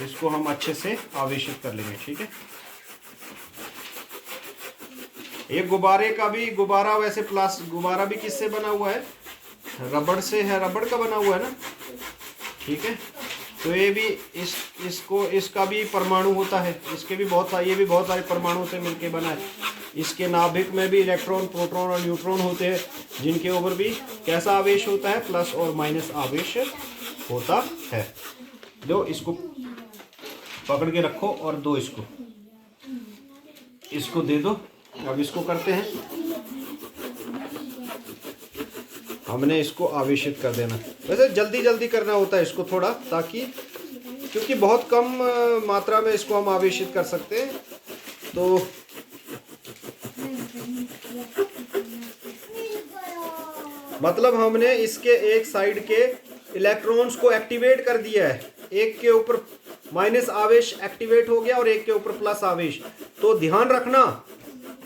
इसको हम अच्छे से आवेशित कर लेंगे। ठीक है, ये गुब्बारे का भी, गुब्बारा वैसे गुब्बारा भी किससे बना हुआ है? रबड़ से है, रबड़ का बना हुआ है ना। ठीक है, तो ये भी इसका भी परमाणु होता है, इसके भी बहुत सारे, ये भी बहुत सारे परमाणु से मिलके बना है। इसके नाभिक में भी इलेक्ट्रॉन, प्रोटॉन और न्यूट्रॉन होते हैं, जिनके ऊपर भी कैसा आवेश होता है? प्लस और माइनस आवेश होता है। जो इसको पकड़ के रखो और दो इसको दे दो। अब इसको करते हैं, हमने इसको आवेशित कर देना। वैसे जल्दी जल्दी करना होता है इसको थोड़ा, ताकि क्योंकि बहुत कम मात्रा में इसको हम आवेशित कर सकते हैं। तो मतलब हमने इसके एक साइड के इलेक्ट्रॉन्स को एक्टिवेट कर दिया है, एक के ऊपर माइनस आवेश एक्टिवेट हो गया और एक के ऊपर प्लस आवेश। तो ध्यान रखना,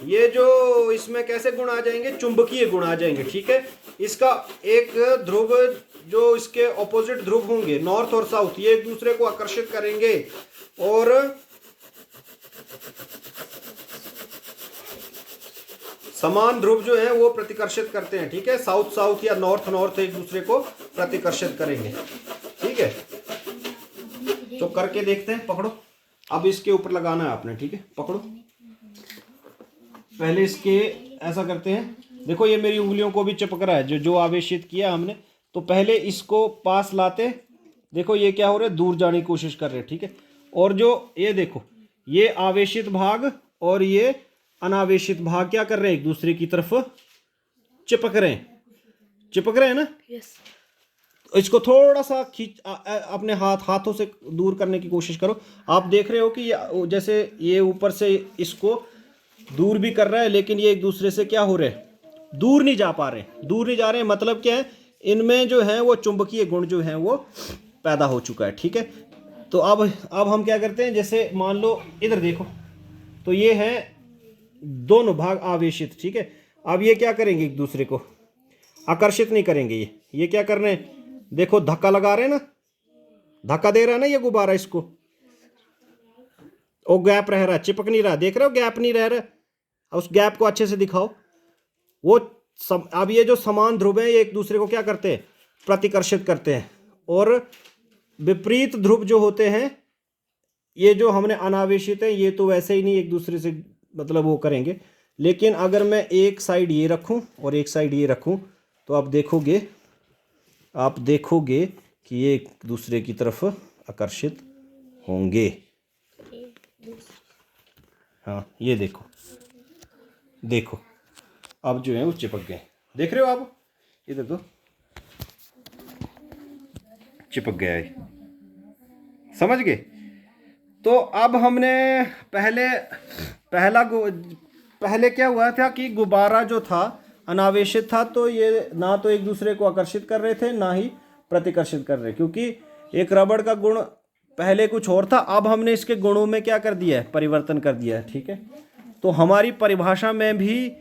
ये जो इसमें कैसे गुण आ जाएंगे? चुंबकीय गुण आ जाएंगे। ठीक है, इसका एक ध्रुव, जो इसके ऑपोजिट ध्रुव होंगे नॉर्थ और साउथ, ये एक दूसरे को आकर्षित करेंगे और समान ध्रुव जो है वो प्रतिकर्षित करते हैं। ठीक है, साउथ साउथ या नॉर्थ नॉर्थ एक दूसरे को प्रतिकर्षित करेंगे। ठीक है, तो करके देखते हैं। पकड़ो, अब इसके ऊपर लगाना है आपने। ठीक है, पकड़ो, पहले इसके ऐसा करते हैं। देखो ये मेरी उंगलियों को भी चिपक रहा है, जो आवेशित किया हमने। तो पहले इसको पास लाते, देखो ये क्या हो रहा है? दूर जाने की कोशिश कर रहे हैं। ठीक है, और जो ये देखो, ये आवेशित भाग और ये अनावेशित भाग क्या कर रहे हैं? एक दूसरे की तरफ चिपक रहे हैं ना। यस। इसको थोड़ा सा खींच, अपने हाथों से दूर करने की कोशिश करो। आप देख रहे हो कि जैसे ये ऊपर से इसको दूर भी कर रहा है, लेकिन ये एक दूसरे से क्या हो रहे हैं? दूर नहीं जा पा रहे। मतलब क्या है? इनमें जो है वो चुंबकीय गुण जो है वो पैदा हो चुका है। ठीक है, तो अब हम क्या करते हैं? जैसे मान लो इधर देखो, तो ये है दोनों भाग आवेशित। ठीक है, अब ये क्या करेंगे? एक दूसरे को आकर्षित नहीं करेंगे। ये क्या कर रहे हैं? देखो धक्का लगा रहे हैं ना, धक्का दे रहा है ना ये गुब्बारा इसको, और गैप रह रहा है, चिपक नहीं रहा। देख रहे हो गैप नहीं रह रहा। उस गैप को अच्छे से दिखाओ। वो अब ये जो समान ध्रुव है ये एक दूसरे को क्या करते हैं? प्रतिकर्षित करते हैं। और विपरीत ध्रुव जो होते हैं, ये जो हमने अनावेशित है, ये तो वैसे ही नहीं एक दूसरे से मतलब वो करेंगे। लेकिन अगर मैं एक साइड ये रखूं और एक साइड ये रखूं, तो आप देखोगे कि ये एक दूसरे की तरफ आकर्षित होंगे। हाँ, ये देखो अब जो है वो चिपक गए। देख रहे हो आप? इधर तो चिपक गया है, समझ गए? तो अब हमने पहले क्या हुआ था कि गुब्बारा जो था अनावेशित था, तो ये ना तो एक दूसरे को आकर्षित कर रहे थे, ना ही प्रतिकर्षित कर रहे, क्योंकि एक रबड़ का गुण पहले कुछ और था। अब हमने इसके गुणों में क्या कर दिया है? परिवर्तन कर दिया है। ठीक है, तो हमारी परिभाषा में भी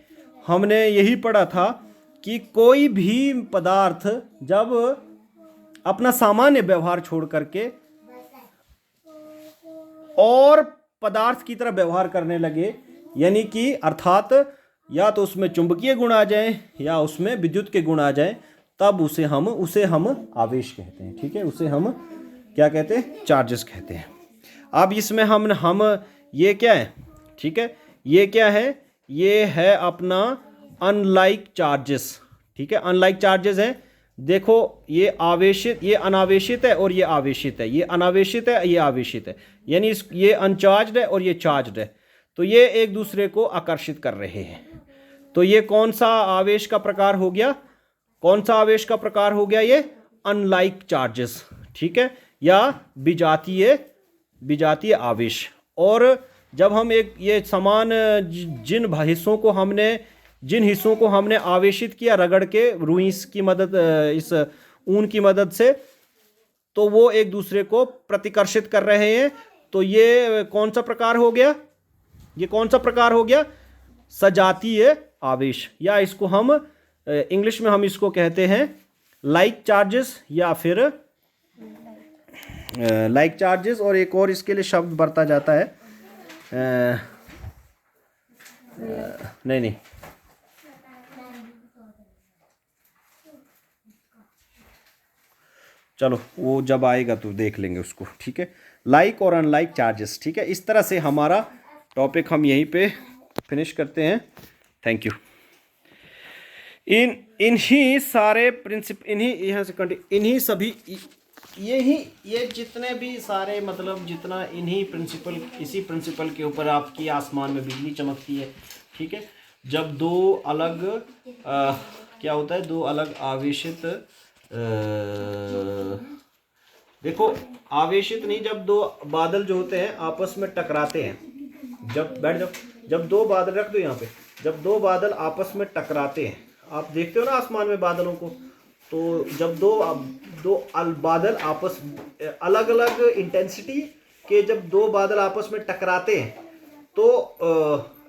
हमने यही पढ़ा था कि कोई भी पदार्थ जब अपना सामान्य व्यवहार छोड़ करके और पदार्थ की तरह व्यवहार करने लगे, यानी कि अर्थात या तो उसमें चुंबकीय गुण आ जाए या उसमें विद्युत के गुण आ जाए, तब उसे हम आवेश कहते हैं। ठीक है, उसे हम क्या कहते हैं? चार्जेस कहते हैं। अब इसमें हम ये क्या है? ठीक है, ये क्या है? ये है अपना अनलाइक चार्जेस। ठीक है, अनलाइक चार्जेस है। देखो ये आवेशित, ये अनावेशित है और ये आवेशित है, ये अनावेशित है, ये आवेशित है, यानी ये अनचार्ज्ड है और ये चार्ज्ड है। तो ये एक दूसरे को आकर्षित कर रहे हैं। तो ये कौन सा आवेश का प्रकार हो गया? ये अनलाइक चार्जेस। ठीक है, या विजातीय आवेश। और जब हम ये समान जिन हिस्सों को हमने आवेशित किया रगड़ के रुई की मदद, इस ऊन की मदद से, तो वो एक दूसरे को प्रतिकर्षित कर रहे हैं। तो ये कौन सा प्रकार हो गया? सजातीय आवेश, या इसको हम इंग्लिश में हम इसको कहते हैं लाइक चार्जेस, या फिर लाइक चार्जेस, और एक और इसके लिए शब्द बरता जाता है, नहीं नहीं, चलो वो जब आएगा तो देख लेंगे उसको, ठीक है। लाइक और अनलाइक चार्जेस, ठीक है। इस तरह से हमारा टॉपिक हम यहीं पे फिनिश करते हैं। Thank you. इन्हीं सारे प्रिंसिप, इन्हीं यहाँ से इन्हीं सभी ये जितने भी सारे मतलब जितना इन्हीं प्रिंसिपल, इसी प्रिंसिपल के ऊपर आपकी आसमान में बिजली चमकती है, ठीक है। जब दो अलग क्या होता है, दो अलग आवेशित देखो आवेशित नहीं, जब दो बादल जो होते हैं आपस में टकराते हैं, जब बैठ जाओ, जब दो बादल रख दो यहाँ पे, जब दो बादल आपस में टकराते हैं, आप देखते हो ना आसमान में बादलों को, तो जब दो बादल आपस अलग अलग इंटेंसिटी के जब दो बादल आपस में टकराते हैं, तो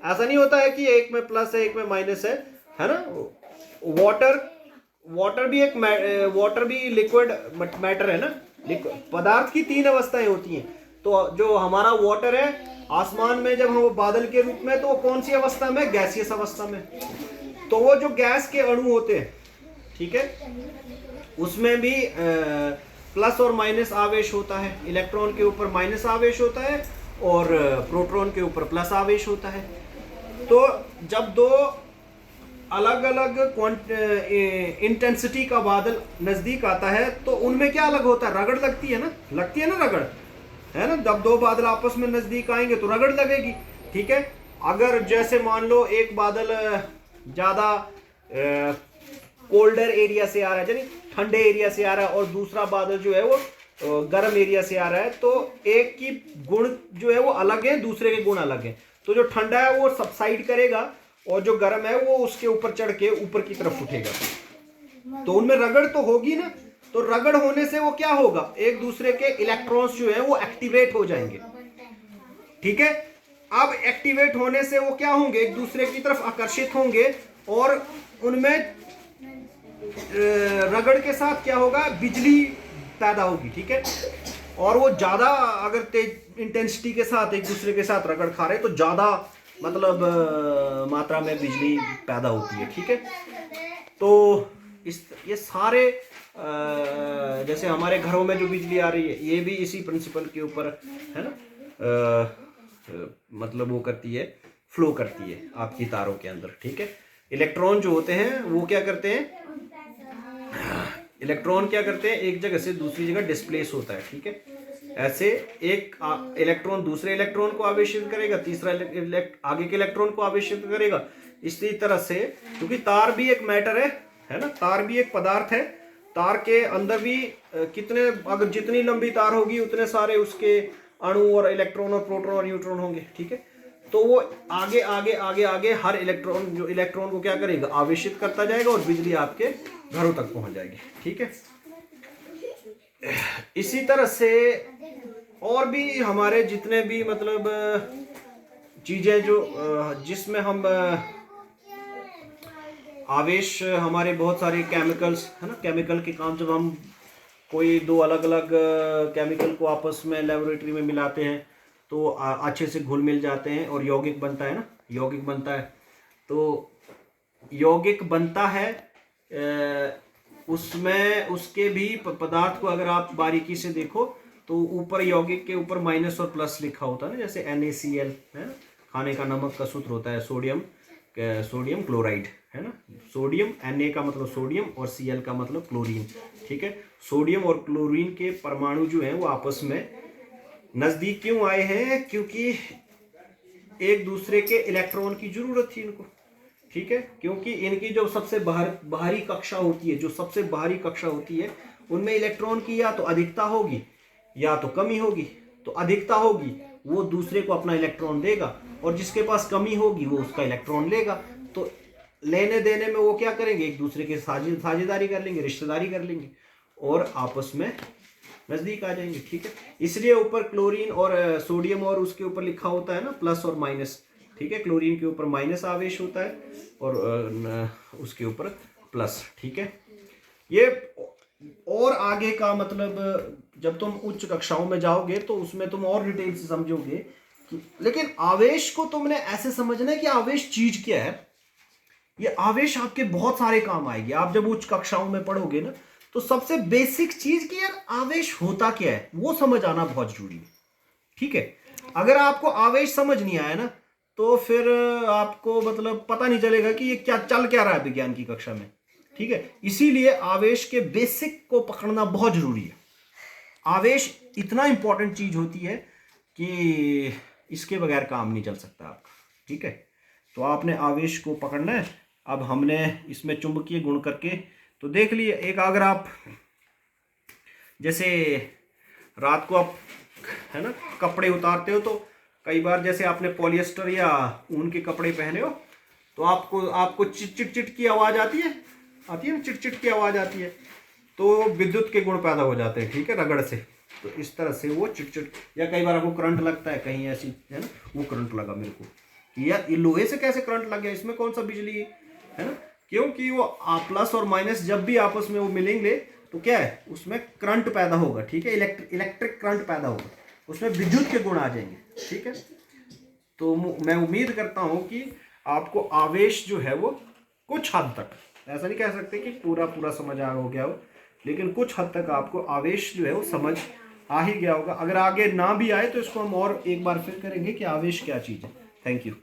ऐसा नहीं होता है कि एक में प्लस है एक में माइनस है ना। वाटर भी लिक्विड मैटर है ना, पदार्थ की तीन अवस्थाएं होती हैं। तो जो हमारा वाटर है आसमान में जब हम बादल के रूप में, तो वो कौन सी अवस्था में, गैसियस अवस्था में। तो वो जो गैस के अणु होते हैं, ठीक है, उसमें भी प्लस और माइनस आवेश होता है। इलेक्ट्रॉन के ऊपर माइनस आवेश होता है और प्रोटॉन के ऊपर प्लस आवेश होता है। तो जब दो अलग अलग इंटेंसिटी का बादल नजदीक आता है, तो उनमें क्या अलग होता है, रगड़ लगती है ना रगड़, है ना। जब दो बादल आपस में नजदीक आएंगे तो रगड़ लगेगी, ठीक है। अगर जैसे मान लो एक बादल ज्यादा कोल्डर एरिया से आ रहा है, यानी ठंडे एरिया से आ रहा है, और दूसरा बादल जो है वो गर्म एरिया से आ रहा है, तो एक की गुण जो है वो अलग है, दूसरे के गुण अलग है। तो जो ठंडा है वो सबसाइड करेगा और जो गर्म है वो उसके ऊपर चढ़ के ऊपर की तरफ उठेगा। तो उनमें रगड़ तो होगी ना, तो रगड़ होने से वो क्या होगा, एक दूसरे के इलेक्ट्रॉन्स जो है वो एक्टिवेट हो जाएंगे, ठीक है। अब एक्टिवेट होने से वो क्या होंगे, एक दूसरे की तरफ आकर्षित होंगे, और उनमें रगड़ के साथ क्या होगा, बिजली पैदा होगी, ठीक है। और वो ज्यादा अगर तेज इंटेंसिटी के साथ एक दूसरे के साथ रगड़ खा रहे तो ज्यादा मतलब मात्रा में बिजली पैदा होती है, ठीक है। तो ये सारे जैसे हमारे घरों में जो बिजली आ रही है, ये भी इसी प्रिंसिपल के ऊपर है ना, मतलब वो करती है, फ्लो करती है आपकी तारों के अंदर, ठीक है। इलेक्ट्रॉन जो होते हैं वो क्या करते हैं, इलेक्ट्रॉन क्या करते हैं, एक जगह से दूसरी जगह डिस्प्लेस होता है, ठीक है। ऐसे एक इलेक्ट्रॉन दूसरे इलेक्ट्रॉन को आवेशित करेगा, तीसरा आगे के इलेक्ट्रॉन को आवेशित करेगा। इसी तरह से, क्योंकि तार भी एक मैटर है ना, तार भी एक पदार्थ है, तार के अंदर भी कितने, अगर जितनी लंबी तार होगी उतने सारे उसके अणु और इलेक्ट्रॉन और प्रोटॉन और न्यूट्रॉन होंगे, ठीक है। तो वो आगे आगे आगे आगे हर इलेक्ट्रॉन को क्या करेगा, आवेशित करता जाएगा, और बिजली आपके घरों तक पहुंच जाएगी, ठीक है। इसी तरह से और भी हमारे जितने भी मतलब चीजें जो जिसमें हम आवेश, हमारे बहुत सारे केमिकल्स है ना, केमिकल के काम, जब हम कोई दो अलग अलग केमिकल को आपस में लेबोरेटरी में मिलाते हैं तो अच्छे से घुल मिल जाते हैं और यौगिक बनता है ना, यौगिक बनता है। तो यौगिक बनता है, उसमें उसके भी पदार्थ को अगर आप बारीकी से देखो तो ऊपर यौगिक के ऊपर माइनस और प्लस लिखा होता है ना, जैसे NaCl है, खाने का नमक का सूत्र होता है, सोडियम क्लोराइड है ना। सोडियम, Na का मतलब सोडियम और Cl का मतलब क्लोरीन, ठीक है। सोडियम और क्लोरीन के परमाणु जो हैं वो आपस में नजदीक क्यों आए हैं, क्योंकि एक दूसरे के इलेक्ट्रॉन की जरूरत थी इनको, ठीक है। क्योंकि इनकी जो सबसे बाहरी कक्षा होती है, जो सबसे बाहरी कक्षा होती है, उनमें इलेक्ट्रॉन की या तो अधिकता होगी या तो कमी होगी। तो अधिकता होगी वो दूसरे को अपना इलेक्ट्रॉन देगा, और जिसके पास कमी होगी वो उसका इलेक्ट्रॉन लेगा। तो लेने देने में वो क्या करेंगे, एक दूसरे के साझेदारी कर लेंगे, रिश्तेदारी कर लेंगे, और आपस में नजदीक आ जाएंगे, ठीक है। इसलिए ऊपर क्लोरीन और सोडियम और उसके ऊपर लिखा होता है ना प्लस और माइनस, ठीक है। क्लोरीन के ऊपर माइनस आवेश होता है और उसके ऊपर प्लस, ठीक है। ये और आगे का मतलब जब तुम उच्च कक्षाओं में जाओगे तो उसमें तुम और डिटेल से समझोगे कि, लेकिन आवेश को तुमने ऐसे समझना है कि आवेश चीज क्या है। ये आवेश आपके बहुत सारे काम आएगी। आप जब उच्च कक्षाओं में पढ़ोगे ना, तो सबसे बेसिक चीज कि यार आवेश होता क्या है वो समझ आना बहुत जरूरी है। ठीक है, अगर आपको आवेश समझ नहीं आया ना, तो फिर आपको मतलब पता नहीं चलेगा कि ये क्या चल क्या रहा है विज्ञान की कक्षा में। ठीक है, इसीलिए आवेश के बेसिक को पकड़ना बहुत जरूरी है। आवेश इतना इंपॉर्टेंट चीज होती है कि इसके बगैर काम नहीं चल सकता आपका। ठीक है, तो आपने आवेश को पकड़ना है। अब हमने इसमें चुंबकीय गुण करके तो देख लिए। एक अगर आप जैसे रात को आप है ना कपड़े उतारते हो, तो कई बार जैसे आपने पॉलिएस्टर या ऊन के कपड़े पहने हो, तो आपको आपको चिट चिट चिट की आवाज़ आती है ना, चिट चिट की आवाज़ आती है, तो विद्युत के गुण पैदा हो जाते हैं। ठीक है, रगड़ से। तो इस तरह से वो चिट चिट, या कई बार आपको करंट लगता है कहीं ऐसी है ना, वो करंट लगा मेरे को, यार ये लोहे से कैसे करंट लग गया, इसमें कौन सा बिजली है ना, क्योंकि वो प्लस और माइनस जब भी आपस में वो मिलेंगे तो क्या है उसमें करंट पैदा होगा। ठीक है, इलेक्ट्रिक करंट पैदा होगा, उसमें विद्युत के गुण आ जाएंगे। ठीक है, तो मैं उम्मीद करता हूं कि आपको आवेश जो है वो कुछ हद तक, ऐसा नहीं कह सकते कि पूरा पूरा समझ आ हो गया हो, लेकिन कुछ हद तक आपको आवेश जो है वो समझ आ ही गया होगा। अगर आगे ना भी आए तो इसको हम और एक बार फिर करेंगे कि आवेश क्या चीज़ है। Thank you.